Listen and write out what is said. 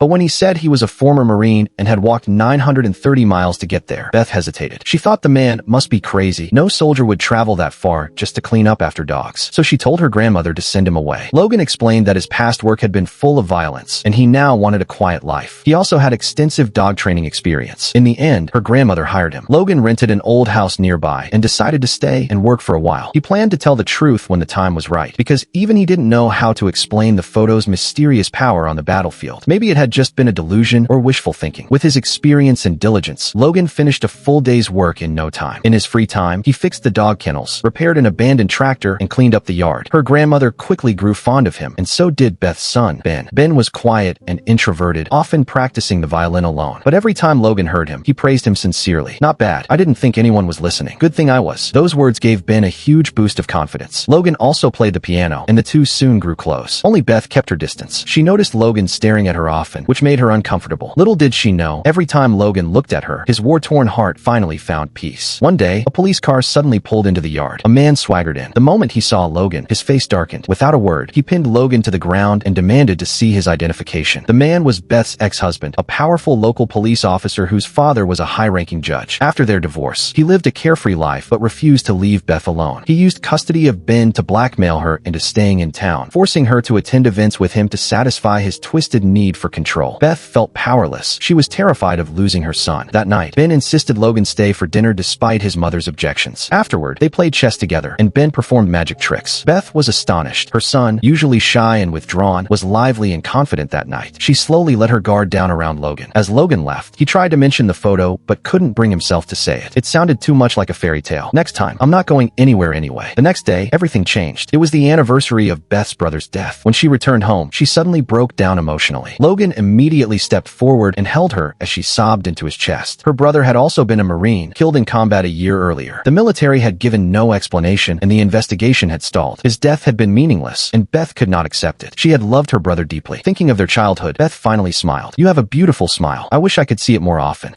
But when he said he was a former Marine and had walked 930 miles to get there, Beth hesitated. She thought the man must be crazy. No soldier would travel that far just to clean up after dogs. So she told her grandmother to send him away. Logan explained that his past work had been full of violence, and he now wanted a quiet life. He also had extensive dog training experience. In the end, her grandmother hired him. Logan rented an old house nearby and decided to stay and work for a while. He planned to tell the truth when the time was right, because even he didn't know how to explain the photo's mysterious power on the battlefield. Maybe it had just been a delusion or wishful thinking. With his experience and diligence, Logan finished a full day's work in no time. In his free time, he fixed the dog kennels, repaired an abandoned tractor, and cleaned up the yard. Her grandmother quickly grew fond of him, and so did Beth's son, Ben. Ben was quiet and introverted, often practicing the violin alone. But every time Logan heard him, he praised him sincerely. "Not bad. I didn't think anyone was listening. Good thing I was." Those words gave Ben a huge boost of confidence. Logan also played the piano, and the two soon grew close. Only Beth kept her distance. She noticed Logan staring at her often, which made her uncomfortable. Little did she know, every time Logan looked at her, his war-torn heart finally found peace. One day, a police car suddenly pulled into the yard. A man swaggered in. The moment he saw Logan, his face darkened. Without a word, he pinned Logan to the ground and demanded to see his identification. The man was Beth's ex-husband, a powerful local police officer whose father was a high-ranking judge. After their divorce, he lived a carefree life but refused to leave Beth alone. He used custody of Ben to blackmail her into staying in town, forcing her to attend events with him to satisfy his twisted need for control. Beth felt powerless. She was terrified of losing her son. That night, Ben insisted Logan stay for dinner despite his mother's objections. Afterward, they played chess together, and Ben performed magic tricks. Beth was astonished. Her son, usually shy and withdrawn, was lively and confident that night. She slowly let her guard down around Logan. As Logan left, he tried to mention the photo, but couldn't bring himself to say it. It sounded too much like a fairy tale. "Next time, I'm not going anywhere anyway." The next day, everything changed. It was the anniversary of Beth's brother's death. When she returned home, she suddenly broke down emotionally. Logan immediately stepped forward and held her as she sobbed into his chest. Her brother had also been a Marine, killed in combat a year earlier. The military had given no explanation, and the investigation had stalled. His death had been meaningless, and Beth could not accept it. She had loved her brother deeply. Thinking of their childhood, Beth finally smiled. "You have a beautiful smile. I wish I could see it more often."